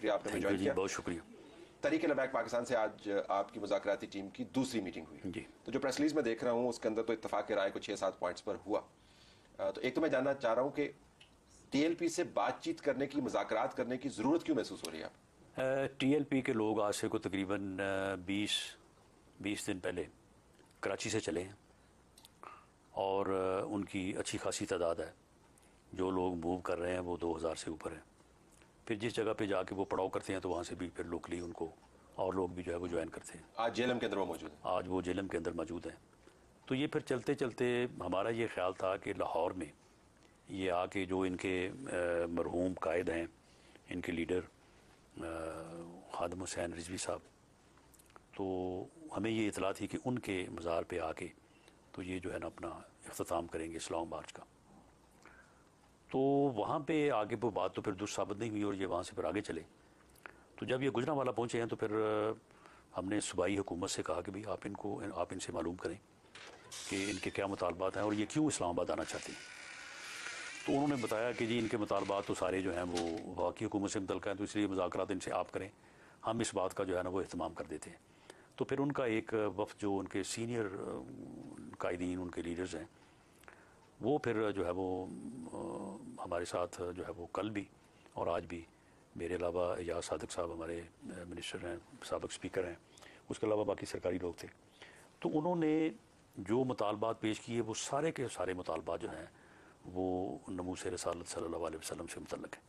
शुक्रिया आपने ज्वाइन किया। बहुत शुक्रिया। तहरीक लबैक पाकिस्तान से आज आपकी मुज़ाकराती टीम की दूसरी मीटिंग हुई जी। तो जो प्रेस रिलीज में देख रहा हूँ उसके अंदर तो इत्तफाक राय को 6-7 पॉइंट्स पर हुआ। तो एक तो मैं जानना चाह रहा हूँ कि TLP से बातचीत करने की, मुज़ाकरात करने की ज़रूरत क्यों महसूस हो रही है आप? TLP के लोग आज से को तकरीबन 20 दिन पहले कराची से चले हैं और उनकी अच्छी खासी तादाद है। जो लोग मूव कर रहे हैं वो 2000 से ऊपर हैं। फिर जिस जगह पे जाके वो पड़ाव करते हैं तो वहाँ से भी फिर लोकली उनको और लोग भी जो है वो ज्वाइन करते हैं। आज जेलम के अंदर वो मौजूद है? आज वो जेलम के अंदर मौजूद हैं। तो ये फिर चलते चलते हमारा ये ख्याल था कि लाहौर में ये आके जो इनके मरहूम कायद हैं, इनके लीडर खादम हुसैन रिजवी साहब, तो हमें ये इतला थी कि उनके मज़ार पे आके तो ये जो है ना अपना इख्तिताम करेंगे इस लॉन्ग मार्च का। तो वहाँ पे आगे वो बात तो फिर दुरुस्त साबित नहीं हुई और ये वहाँ से फिर आगे चले। तो जब ये गुजरांवाला पहुँचे हैं तो फिर हमने सूबाई हुकूमत से कहा कि भाई आप इनसे मालूम करें कि इनके क्या मुतालबात हैं और ये क्यों इस्लामाबाद आना चाहते हैं। तो उन्होंने बताया कि जी इनके मुतालबात तो सारे जो हैं वो वाकई हुकूमत से मुतल्लिक़ हैं, तो इसलिए मुज़ाकरात इनसे आप करें, हम इस बात का जो है ना वो एहतमाम कर देते हैं। तो फिर उनका एक वफ़द जो उनके सीनियर कायदीन, उनके लीडर्स हैं, वो फिर जो है वो हमारे साथ जो है वो कल भी और आज भी, मेरे अलावा एजाज सादिक साहब हमारे मिनिस्टर हैं, साबिक़ स्पीकर हैं, उसके अलावा बाकी सरकारी लोग थे। तो उन्होंने जो मुतालबात पेश किए वो सारे के सारे मुतालबात जो हैं वो नमूस रसालत सल्लल्लाहु अलैहि वसल्लम से मुतल्लिक़ है।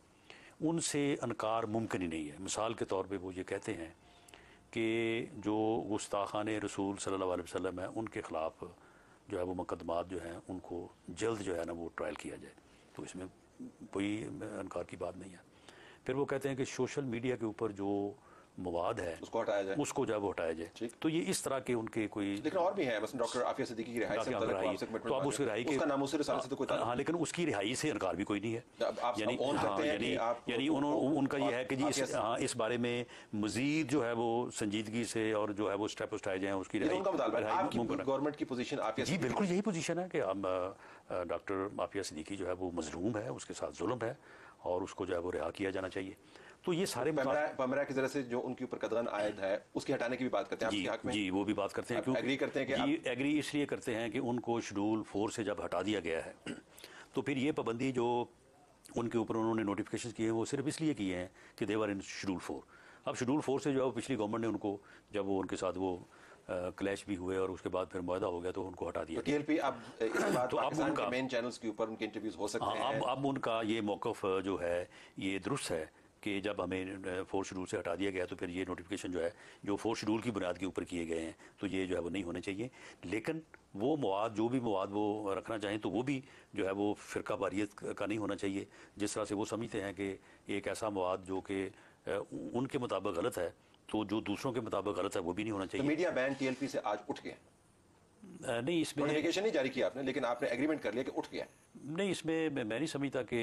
उनसे इनकार मुमकिन ही नहीं है। मिसाल के तौर पे वो ये कहते हैं कि जो गुस्ताखान रसूल सल्लल्लाहु अलैहि वसल्लम है उनके ख़िलाफ़ जो है वो मुकदमात जो हैं उनको जल्द जो है ना वो ट्रायल किया जाए। तो इसमें कोई इनकार की बात नहीं है। फिर वो कहते हैं कि सोशल मीडिया के ऊपर जो मवाद है उसको हटाया जाए, उसको जब हटाया जाए। तो ये इस तरह के उनके कोई, लेकिन और भी है, बस डॉक्टर आफिया सिद्दीकी की रिहाई से तो आप उसकी रिहाई के, उसका नाम उससे रिसालत से तो कोई ताल्लुक, हाँ, लेकिन उसकी रिहाई से इनकार भी कोई नहीं है। यानी उनका ये है कि जी इस बारे में मजीद जो है वो संजीदगी से और जो है वो स्टेप उठाए जाए, उसकी गवर्नमेंट की पोजीशन आफिया, जी बिल्कुल यही पोजीशन है कि डॉक्टर आफिया सिद्दीकी जो है वो मजलूम है, उसके साथ जुल्म है और उसको जो है वो रिहा किया जाना चाहिए। तो ये सारे पैमरा की तरह से जो उनके ऊपर कदगन आयद है उसकी हटाने की भी बात करते हैं आपके हक में? जी वो भी बात करते हैं, क्योंकि एग्री करते हैं कि जी एग्री इसलिए करते हैं कि उनको शेड्यूल 4 से जब हटा दिया गया है तो फिर ये पाबंदी जो उनके ऊपर उन्होंने नोटिफिकेशन किए हैं वो सिर्फ इसलिए किए हैं कि देवर इन शेड्यूल 4। अब शेड्यूल 4 से जो है पिछली गवर्नमेंट ने उनको, जब वो उनके साथ वो क्लैश भी हुए और उसके बाद फिर मुआहदा हो गया तो उनको हटा दिया। TLP अब इसके बाद तो अब उनका मेन चैनल्स के ऊपर उनके इंटरव्यूज हो सकते हैं। अब उनका ये मौक़िफ़ जो है ये दुरुस्त है कि जब हमें 4 शेड्यूल से हटा दिया गया तो फिर ये नोटिफिकेशन जो है जो 4 शेड्यूल की बुनियाद के ऊपर किए गए हैं तो ये जो है वो नहीं होने चाहिए। लेकिन वो मवाद, जो भी मवाद वो रखना चाहें तो वो भी जो है वो फ़िरका वारियत का नहीं होना चाहिए। जिस तरह से वो समझते हैं कि एक ऐसा मवाद जो कि उनके मुताबिक गलत है तो जो दूसरों के मुताबिक गलत है वो भी नहीं होना चाहिए। तो मीडिया बैन TLP से आज उठ गया? नहीं, इसमें नोटिफिकेशन नहीं जारी किया आपने, लेकिन आपने एग्रीमेंट कर लिया कि उठ गया। नहीं, इसमें मैं नहीं समझता कि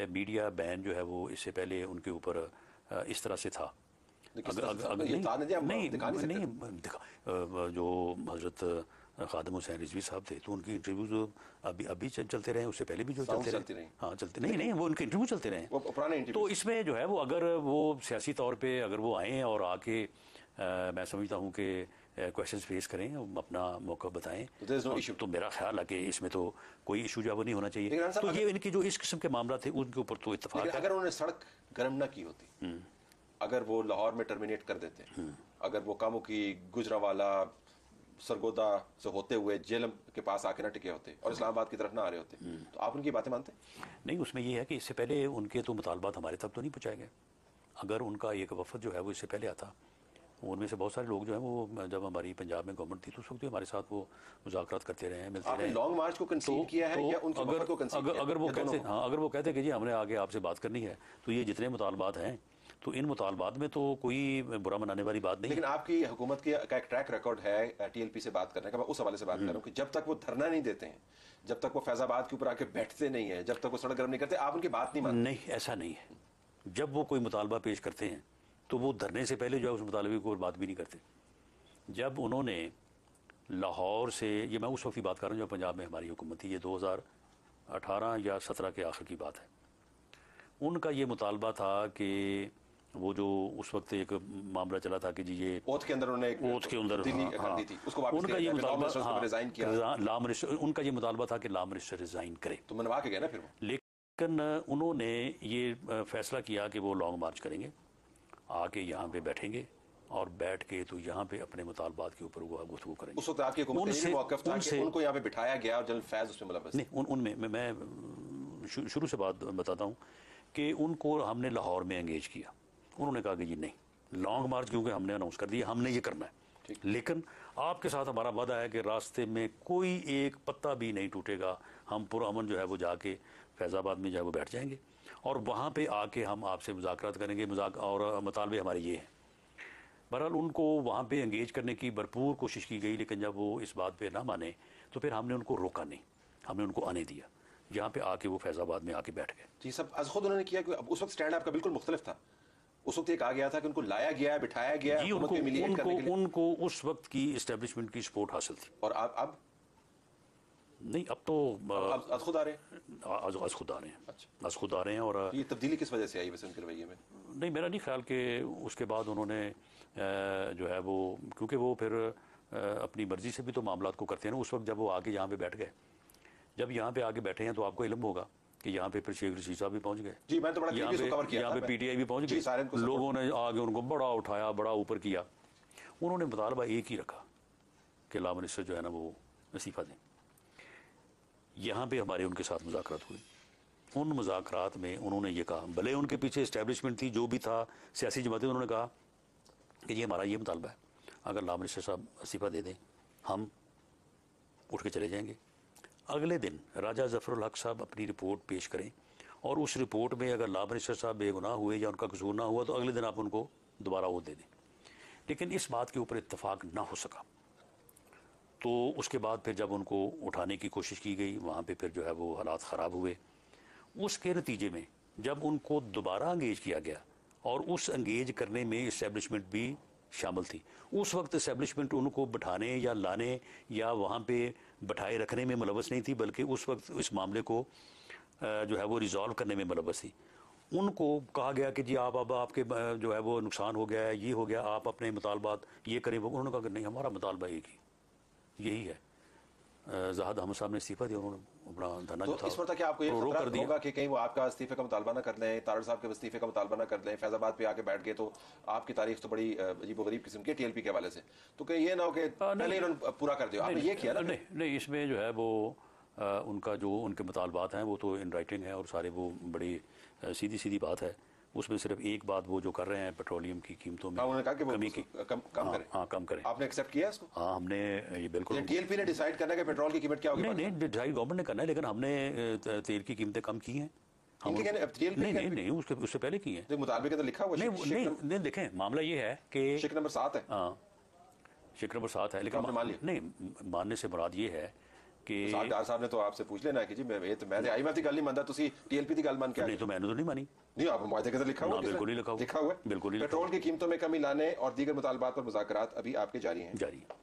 मीडिया बैन जो है वो इससे पहले उनके ऊपर इस तरह से था। जो हजरत खादम हुसैन रिजवी साहब थे तो उनकी इंटरव्यूज अभी चलते रहे, उससे पहले भी जो चलते रहे, हाँ चलते नहीं वो उनके इंटरव्यू चलते रहे वो पुराने इंटरव्यू। तो इसमें जो है वो अगर वो सियासी तौर पे अगर वो आएँ और आके मैं समझता हूँ कि क्वेश्चंस फेस करें, अपना मौका बताएं तो मेरा ख्याल है कि इसमें तो कोई इशू जो है वो नहीं होना चाहिए। तो ये इनकी जो इस किस्म के मामला थे उनके ऊपर तो इत्तेफाक है। अगर उन्होंने सड़क गर्म न की होती, अगर वो लाहौर में टर्मिनेट कर देते, अगर वो कामों की गुजरांवाला सरगोदा से होते हुए जेलम के पास आके ना टिके होते और इस्लामाबाद की तरफ ना आ रहे होते, तो आप उनकी बातें मानते? नहीं, उसमें यह है कि इससे पहले उनके तो मुतालबात हमारे तक तो नहीं पहुँचाए गए। अगर उनका एक वफद जो है वो इससे पहले आता, उनमें से बहुत सारे लोग जो हैं वो जब हमारी पंजाब में गवर्नमेंट थी तो उस वक्त हमारे साथ वो मुज़ाकरात करते रहे हैं, मिलते रहे। लॉन्ग मार्च को कंसीड किया है या उनके वफद को कंसीड किया? अगर वो कहते, हाँ, अगर वो कहते कि जी हमने आगे आपसे बात करनी है तो ये जितने मुतालबात हैं तो इन मुतालबात में तो कोई बुरा मनाने वाली बात नहीं। लेकिन आपकी हुकूमत का एक ट्रैक रिकॉर्ड है TLP से बात करने का, मैं उस हवाले से बात कर रहा हूँ कि जब तक वो धरना नहीं देते हैं, जब तक वो फैजाबाद के ऊपर आके बैठते नहीं है, जब तक वो सड़क गर्म नहीं करते, आप उनकी बात नहीं मानते? नहीं, ऐसा नहीं है। जब वो कोई मुतालबा पेश करते हैं तो वो धरने से पहले जो है उस मुतालबे को बात भी नहीं करते। जब उन्होंने लाहौर से, ये मैं उस वक्त की बात कर रहा हूँ जब पंजाब में हमारी हुकूमत थी, ये 2018 या 17 के आखिर की बात है, उनका ये मुतालबा था कि वो जो उस वक्त एक मामला चला था कि जी ये ओथ के अंदर उन्होंने ओथ के अंदर कर दी थी, उसको वापस उनका ये मुतालबा रिजाइन किया, लॉ मिनिस्टर, उनका ये मुतालबा था कि लॉ मिनिस्टर रिजाइन करे, तो मनवा के गए ना फिर वो। लेकिन उन्होंने ये फैसला किया कि वो लॉन्ग मार्च करेंगे, आके यहाँ पे बैठेंगे और बैठ के तो यहाँ पे अपने मुतालबात के ऊपर वो गुफ्तगू करेंगे। उस वक्त आपकी हुकूमत का मौक़िफ़ था कि उनको यहाँ पे बिठाया गया और जनरल फैज़ उसमें मुलव्वस नहीं, उनमें मैं शुरू से बात बताता हूँ कि उनको हमने लाहौर में एंगेज किया, उन्होंने कहा कि जी नहीं लॉन्ग मार्च क्योंकि हमने अनाउंस कर दिया, हमने ये करना है, लेकिन आपके साथ हमारा वादा है कि रास्ते में कोई एक पत्ता भी नहीं टूटेगा, हम पुरअमन जो है वो जाके फैज़ाबाद में जो है वो बैठ जाएंगे और वहाँ पे आके हम आपसे मुज़ाकरात करेंगे, और मुतालबे हमारे ये हैं। बहरहाल उनको वहाँ पे एंगेज करने की भरपूर कोशिश की गई, लेकिन जब वो इस बात पे ना माने तो फिर हमने उनको रोका नहीं, हमने उनको आने दिया, यहाँ पे आके वो फैज़ाबाद में आके बैठ गए। जी सब अज खुद उन्होंने किया कि उस वक्त स्टैंड आपका बिल्कुल मुख्तलिफ था, उस वक्त ये कहा गया था कि उनको लाया गया, बिठाया गया जी, उनको उस वक्त की इस्टेब्लिशमेंट की सपोर्ट हासिल थी। और अब नहीं, अब तो आज खुद आ रहे हैं, आज खुद आ रहे हैं। अच्छा, आज खुद आ रहे हैं। और ये तब्दीली किस वजह से आई वैसे उनके रवैये में? नहीं, मेरा नहीं ख्याल कि उसके बाद उन्होंने जो है वो, क्योंकि वो फिर अपनी मर्जी से भी तो मामलात को करते हैं ना। उस वक्त जब वो आके यहाँ पे बैठ गए, जब यहाँ पे आके बैठे हैं तो आपको इल्म होगा कि यहाँ पे फिर शेख रशीद साहब भी पहुँच गए, जी मैंने तो बड़ा यहाँ पे PTI भी पहुँच गई, लोगों ने आगे उनको बड़ा उठाया, बड़ा ऊपर किया। उन्होंने मुतालबा एक ही रखा कि लॉ मिनिस्टर जो है ना वो इस्तीफा दें। यहाँ पे हमारे उनके साथ मुज़ाकरात हुई, उन मुज़ाकरात में उन्होंने ये कहा, भले उनके पीछे इस्टेब्लिशमेंट थी जो भी था, सियासी जमातें, उन्होंने कहा कि ये हमारा ये मुतालबा है, अगर लॉ मिनिस्टर साहब इस्तीफा दे दें हम उठ के चले जाएंगे। अगले दिन राजा ज़फ़रुल हक साहब अपनी रिपोर्ट पेश करें और उस रिपोर्ट में अगर लॉ मिनिस्टर साहब बेगुनाह हुए या उनका कसूर ना हुआ तो अगले दिन आप उनको दोबारा वो दे दें। लेकिन इस बात के ऊपर इत्तफाक ना हो सका, तो उसके बाद फिर जब उनको उठाने की कोशिश की गई, वहाँ पे फिर जो है वो हालात ख़राब हुए। उसके नतीजे में जब उनको दोबारा अंगेज किया गया, और उस अंगेज करने में इस्टेब्लिशमेंट भी शामिल थी, उस वक्त इस्टेब्लिशमेंट उनको बिठाने या लाने या वहाँ पे बिठाए रखने में मुलव्वस नहीं थी, बल्कि उस वक्त इस मामले को जो है वो रिजॉल्व करने में मुलव्वस थी। उनको कहा गया कि जी आप अब आपके जो है वो नुकसान हो गया है, ये हो गया, आप अपने मुतालबात ये करें। वो उन्होंने कहा कि नहीं, हमारा मुतालबा एक ही यही है। ज़ाहिद अहमद साहब ने इस्तीफा दिया, उन्होंने अपना धरना तो इस वक्त क्या आपको ये खतरा होगा कि कहीं वो आपका इस्तीफे का मुतालबा ना कर लें, तारड़ साहब के इस्तीफे का मुतालबा ना कर लें, फैज़ाबाद पे आके बैठ गए तो आपकी तारीख तो बड़ी अजीब गरीब किस्म की TLP के हवाले से, तो कहीं ये ना हो कि पहले इन्होंने पूरा कर दिया, आपने ये किया ना? नहीं, इसमें जो है वो उनका जो उनके मुतालबात हैं वो तो इन राइटिंग है और सारे वो बड़ी सीधी सीधी बात है। उसमें सिर्फ एक बात वो जो कर रहे हैं पेट्रोलियम की कीमतों में कमी की, कम करें। हाँ, कम करें। आपने एक्सेप्ट किया इसको? हाँ, हमने ये बिल्कुल। TLP ने डिसाइड करना है कि पेट्रोल की कीमत क्या होगी? नहीं, डिसाइड गवर्नमेंट ने करना है, लेकिन हमने तेल की कीमतें कम की हैं। नहीं, उससे पहले की है, मुताबिक तो लिखा हुआ नहीं, देखें मामला ये है कि शिक नंबर 7 है। हाँ, शिक नंबर 7 है, लेकिन नहीं, मानने से मुराद ये है कि साहब ने तो आपसे पूछ लेना है कि जी मैं IMF की गल नहीं मानता, तुसी TLP की गल मान के नहीं, तो मैंने तो नहीं मानी। नहीं, आप मुआहदे के अंदर लिखा हुआ? बिल्कुल नहीं लिखा हुआ, बिल्कुल नहीं। पेट्रोल की कीमतों में कमी लाने और दीगर मुतालबात पर मुज़ाकरात अभी आपके जारी हैं।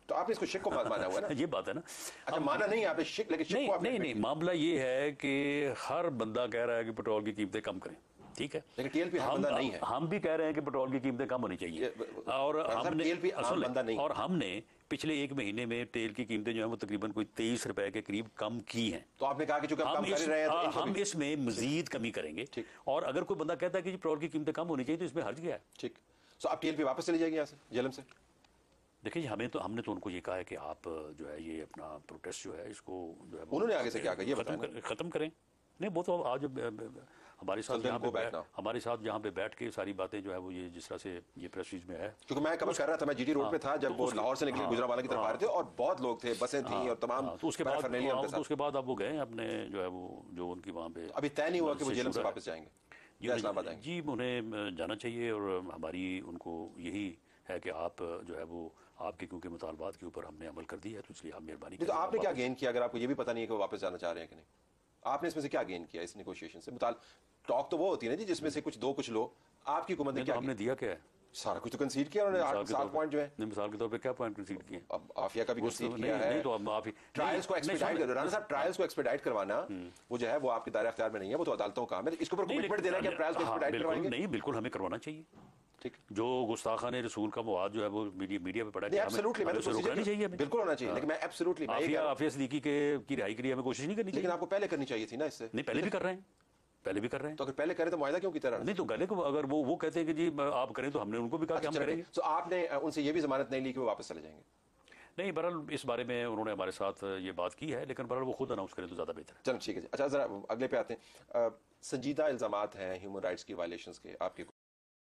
तो आपने इसको शिक को माना हुआ है ना? ये बात है ना। अच्छा, माना नहीं आपने शिक, लेकिन शिक को आपने नहीं, मामला ये है कि हर बंदा कह रहा है कि पेट्रोल की कीमतें कम करें, ठीक है, लेकिन TLP हर बंदा नहीं है। हम भी कह रहे हैं कि पेट्रोल की कीमतें कम होनी चाहिए, और हमने पिछले एक महीने में तेल की कीमतें जो है वो तकरीबन कोई 23 रुपए के करीब कम की हैं। तो आपने कहा कि चूंकि हम कम कर रहे हैं तो हम इसमें मजीद कमी करेंगे, और अगर कोई बंदा कहता है कि पेट्रोल की कीमतें कम होनी चाहिए तो इसमें हर्ज क्या है? ठीक, तो आप TLP वापस चली जाएगी यहाँ से, जेलम से? देखिए, हमने तो उनको ये कहा है कि आप जो है ये अपना प्रोटेस्ट जो है इसको जो है उन्होंने आगे से क्या कहा, ये खत्म करें। नहीं, वो तो आज हमारे साथ यहाँ पे बैठ के सारी बातें जो है वो ये जिस तरह से ये प्रेस रिलीज में है, क्योंकि मैं कवर कर रहा था, मैं GT रोड पे था जब वो लाहौर से निकले गुजरावाला की तरफ आ रहे थे और बहुत लोग थे, बसें थी और तमाम। तो उसके बाद अब वो गए अपने जो है वो जो उनकी वहाँ पे अभी तय नहीं हुआ कि वो जेलम से वापस जाएंगे या इस्लामाबाद आएंगे। जी, उन्हें जाना चाहिए, और हमारी उनको यही है कि आप जो है वो आपके क्योंकि मुतालबात के ऊपर हमने अमल कर दिया है तो इसलिए आप मेहरबानी। तो आपने क्या गेन किया, अगर आपको ये भी पता नहीं है कि वो वापस जाना चाह रहे हैं कि नहीं? आपने इसमें से क्या गेन किया इस नेगोशिएशन से? टॉक तो वो होती है ना जी जिसमें से कुछ लो, आपकी हुकूमत ने क्या हमने दिया क्या है? सारा कुछ तो कंसीड किया उन्होंने, 7 पॉइंट जो है। नहीं, मिसाल के तौर पे क्या पॉइंट कंसीड किए? अब आफिया का भी कंसीड किया नहीं, है। नहीं, तो अब आप ट्रायल्स को एक्सपेडाइट कर, राना साहब ट्रायल्स को एक्सपेडाइट करवाना वो जो है वो आपके दायरे अख्तियार में नहीं है, वो तो अदालतों का काम है। इसके ऊपर कमिटमेंट देना है कि आप ट्रायल्स को एक्सपेडाइट करवाएंगे। नहीं, बिल्कुल हमें करवाना चाहिए। ठीक, जो गुस्ताखाने रसूल का मवाद जो है वो मीडिया पे पड़ा है, एब्सोल्युटली मैं तो रोकना चाहिए हमें, बिल्कुल होना चाहिए, लेकिन मैं एब्सोल्युटली आफिया सिद्दीकी की रिहाई के लिए हमें कोशिश नहीं करनी चाहिए। लेकिन आपको पहले करनी चाहिए थी ना इससे। नहीं, पहले भी कर रहे हैं, पहले भी कर रहे हैं। तो अगर पहले करें तो मुआहदा क्यों की तरह? नहीं, तो गले को अगर वो कहते हैं कि जी आप करें, तो हमने उनको भी कहा कि हम करेंगे। तो आपने उनसे ये भी जमानत नहीं ली कि वो वापस चले जाएंगे? नहीं, बहरहाल इस बारे में उन्होंने हमारे साथ ये बात की है, लेकिन बहरहाल वो खुद अनाउंस करें तो ज़्यादा बेहतर है। चलो ठीक है। अच्छा, जरा अगले पे आते हैं। संजीदा इल्जामात हैं ह्यूमन राइट्स की वायलेशंस के आपके